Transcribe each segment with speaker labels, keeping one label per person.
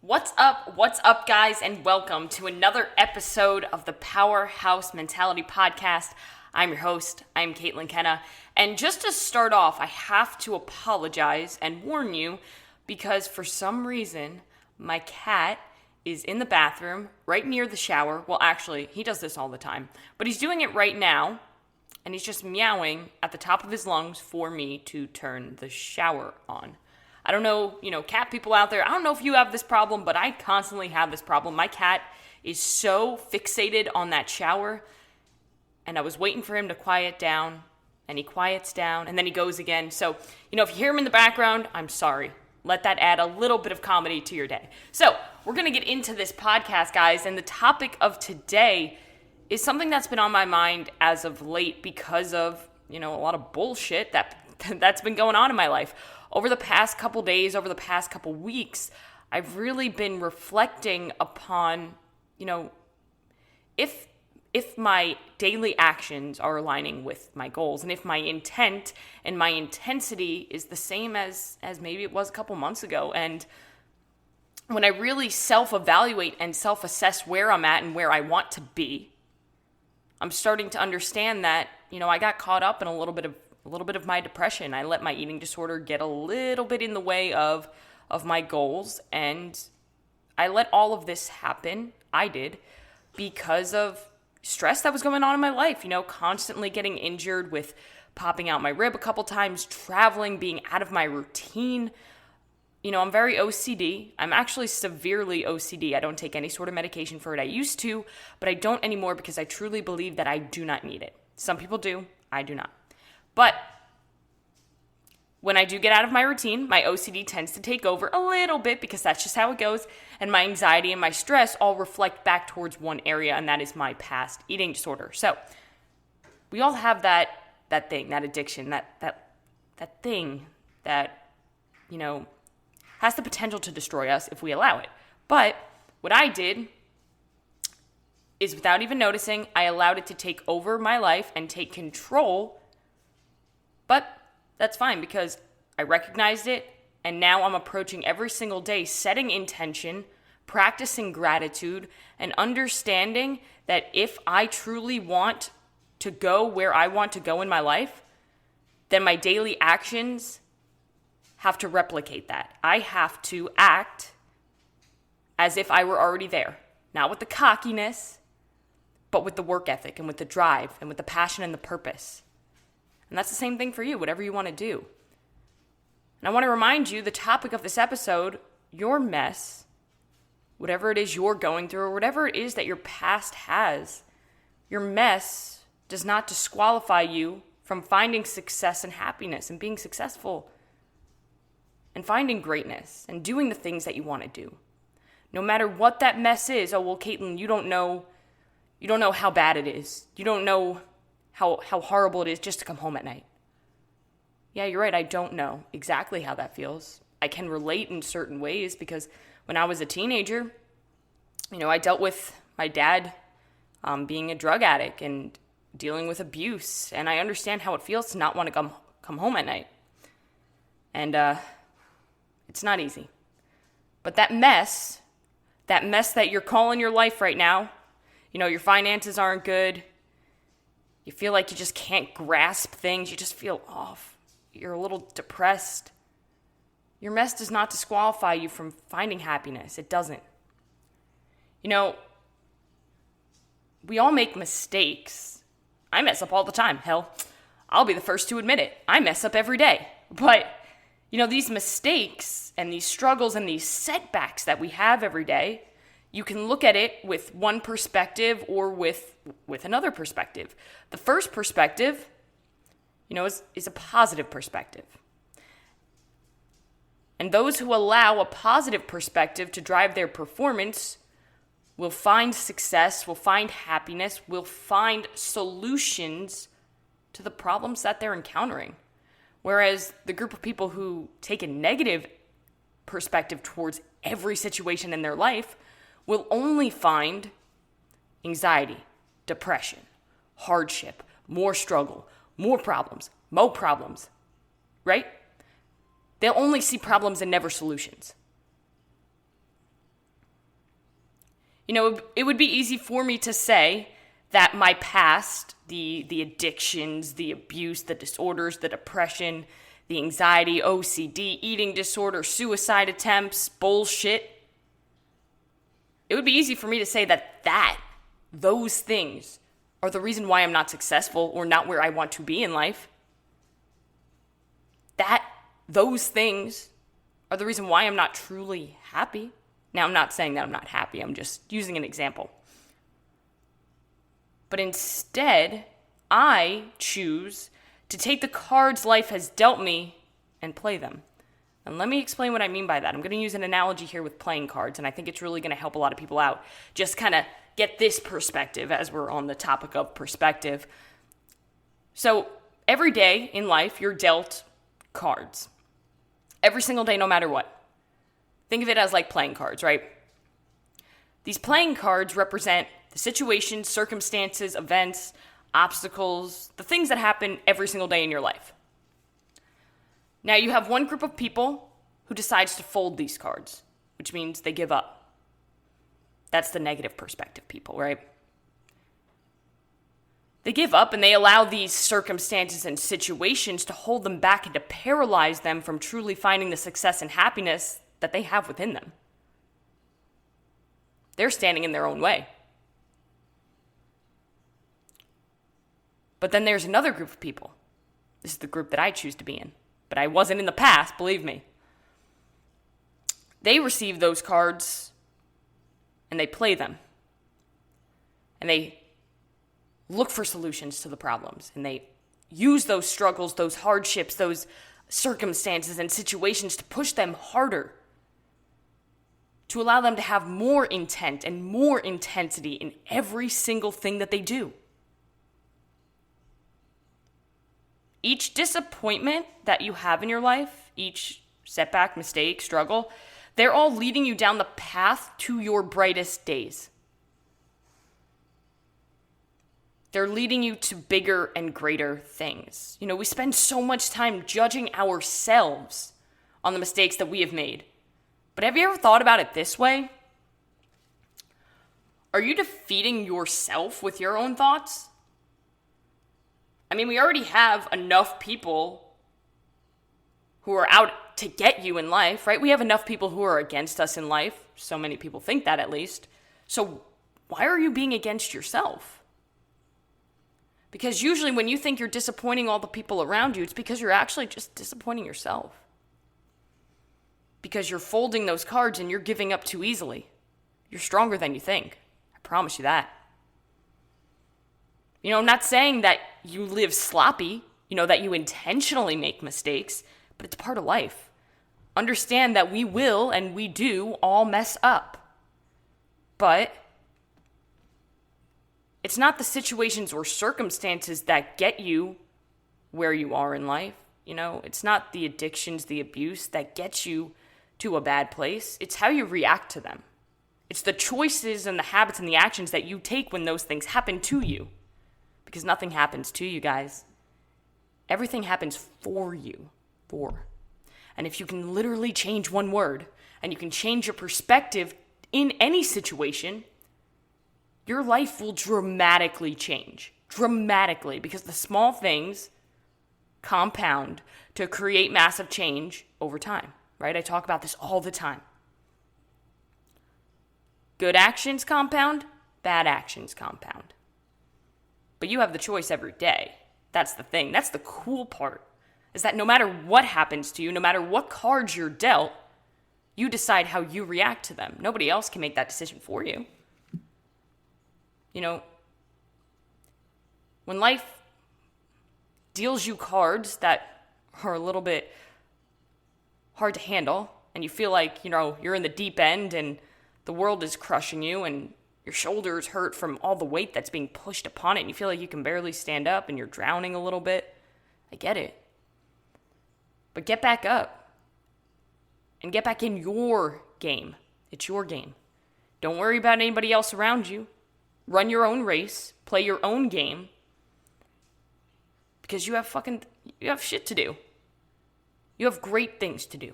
Speaker 1: What's up? What's up, guys? And welcome to another episode of the Powerhouse Mentality Podcast. I'm your host. I'm Caitlin Kenna. And just to start off, I have to apologize and warn you because for some reason, my cat is in the bathroom right near the shower. Well, actually, he does this all the time, but he's doing it right now. And he's just meowing at the top of his lungs for me to turn the shower on. I don't know, cat people out there, I don't know if you have this problem, but I constantly have this problem. My cat is so fixated on that shower, and I was waiting for him to quiet down, and he quiets down, and then he goes again. So, if you hear him in the background, I'm sorry. Let that add a little bit of comedy to your day. So, we're going to get into this podcast, guys, and the topic of today is something that's been on my mind as of late because of, a lot of bullshit that's been going on in my life. Over the past couple days, over the past couple weeks, I've really been reflecting upon, if my daily actions are aligning with my goals, and if my intent and my intensity is the same as maybe it was a couple months ago. And when I really self-evaluate and self-assess where I'm at and where I want to be, I'm starting to understand that, I got caught up in a little bit of my depression. I let my eating disorder get a little bit in the way of my goals, and I let all of this happen. I did because of stress that was going on in my life, constantly getting injured with popping out my rib a couple times, traveling, being out of my routine. I'm very OCD. I'm actually severely OCD. I don't take any sort of medication for it. I used to, but I don't anymore because I truly believe that I do not need it. Some people do. I do not. But when I do get out of my routine, my OCD tends to take over a little bit because that's just how it goes. And my anxiety and my stress all reflect back towards one area, and that is my past eating disorder. So we all have that thing, that addiction, that thing that, has the potential to destroy us if we allow it. But what I did is, without even noticing, I allowed it to take over my life and take control. But that's fine because I recognized it, and now I'm approaching every single day setting intention, practicing gratitude, and understanding that if I truly want to go where I want to go in my life, then my daily actions have to replicate that. I have to act as if I were already there. Not with the cockiness, but with the work ethic and with the drive and with the passion and the purpose. And that's the same thing for you, whatever you want to do. And I want to remind you, the topic of this episode, your mess, whatever it is you're going through or whatever it is that your past has, your mess does not disqualify you from finding success and happiness and being successful and finding greatness and doing the things that you want to do. No matter what that mess is, oh, well, Caitlin, you don't know how bad it is. You don't know how horrible it is just to come home at night. Yeah, you're right. I don't know exactly how that feels. I can relate in certain ways because when I was a teenager, I dealt with my dad being a drug addict and dealing with abuse. And I understand how it feels to not want to come home at night. And it's not easy. But that mess that you're calling your life right now, your finances aren't good. You feel like you just can't grasp things. You just feel off. You're a little depressed. Your mess does not disqualify you from finding happiness. It doesn't. We all make mistakes. I mess up all the time. Hell, I'll be the first to admit it. I mess up every day. But, these mistakes and these struggles and these setbacks that we have every day, you can look at it with one perspective or with another perspective. The first perspective, is a positive perspective. And those who allow a positive perspective to drive their performance will find success, will find happiness, will find solutions to the problems that they're encountering. Whereas the group of people who take a negative perspective towards every situation in their life will only find anxiety, depression, hardship, more struggle, more problems, right? They'll only see problems and never solutions. It would be easy for me to say that my past, the addictions, the abuse, the disorders, the depression, the anxiety, OCD, eating disorder, suicide attempts, bullshit. It would be easy for me to say that those things are the reason why I'm not successful or not where I want to be in life. Those things are the reason why I'm not truly happy. Now, I'm not saying that I'm not happy. I'm just using an example. But instead, I choose to take the cards life has dealt me and play them. And let me explain what I mean by that. I'm going to use an analogy here with playing cards, and I think it's really going to help a lot of people out. Just kind of get this perspective as we're on the topic of perspective. So every day in life, you're dealt cards. Every single day, no matter what. Think of it as like playing cards, right? These playing cards represent the situations, circumstances, events, obstacles, the things that happen every single day in your life. Now, you have one group of people who decides to fold these cards, which means they give up. That's the negative perspective people, right? They give up and they allow these circumstances and situations to hold them back and to paralyze them from truly finding the success and happiness that they have within them. They're standing in their own way. But then there's another group of people. This is the group that I choose to be in. But I wasn't in the past, believe me. They receive those cards and they play them. And they look for solutions to the problems. And they use those struggles, those hardships, those circumstances and situations to push them harder. To allow them to have more intent and more intensity in every single thing that they do. Each disappointment that you have in your life, each setback, mistake, struggle, they're all leading you down the path to your brightest days. They're leading you to bigger and greater things. We spend so much time judging ourselves on the mistakes that we have made. But have you ever thought about it this way? Are you defeating yourself with your own thoughts? I mean, we already have enough people who are out to get you in life, right? We have enough people who are against us in life. So many people think that, at least. So why are you being against yourself? Because usually when you think you're disappointing all the people around you, it's because you're actually just disappointing yourself. Because you're folding those cards and you're giving up too easily. You're stronger than you think. I promise you that. I'm not saying that you live sloppy, that you intentionally make mistakes, but it's part of life. Understand that we will and we do all mess up. But it's not the situations or circumstances that get you where you are in life. It's not the addictions, the abuse that gets you to a bad place. It's how you react to them. It's the choices and the habits and the actions that you take when those things happen to you. Because nothing happens to you, guys. Everything happens for you. And if you can literally change one word, and you can change your perspective in any situation, your life will dramatically change. Dramatically. Because the small things compound to create massive change over time. Right? I talk about this all the time. Good actions compound, bad actions compound. But you have the choice every day. That's the thing. That's the cool part. Is that no matter what happens to you, no matter what cards you're dealt, you decide how you react to them. Nobody else can make that decision for you. When life deals you cards that are a little bit hard to handle, and you feel like, you're in the deep end and the world is crushing you and your shoulders hurt from all the weight that's being pushed upon it, and you feel like you can barely stand up and you're drowning a little bit. I get it. But get back up and get back in your game. It's your game. Don't worry about anybody else around you. Run your own race. Play your own game. Because you have shit to do. You have great things to do.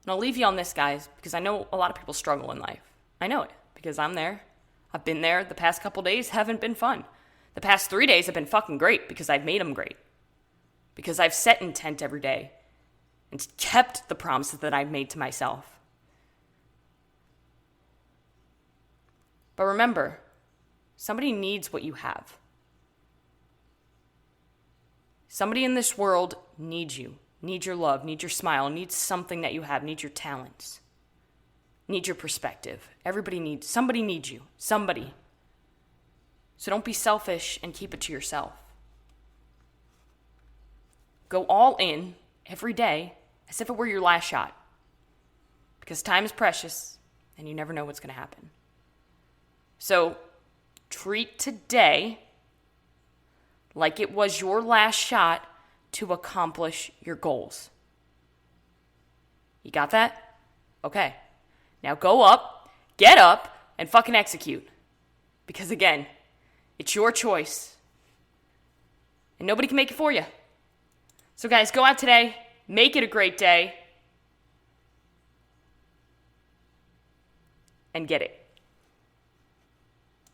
Speaker 1: And I'll leave you on this, guys, because I know a lot of people struggle in life. I know it because I'm there. I've been there. The past couple days haven't been fun. The past 3 days have been fucking great because I've made them great. Because I've set intent every day and kept the promises that I've made to myself. But remember, somebody needs what you have. Somebody in this world needs you, needs your love, needs your smile, needs something that you have, needs your talents, needs your perspective. Somebody needs you, somebody. So don't be selfish and keep it to yourself. Go all in every day as if it were your last shot. Because time is precious and you never know what's going to happen. So treat today like it was your last shot to accomplish your goals. You got that? Okay. Now go up, get up, and fucking execute. Because again, it's your choice. And nobody can make it for you. So guys, go out today, make it a great day, and get it.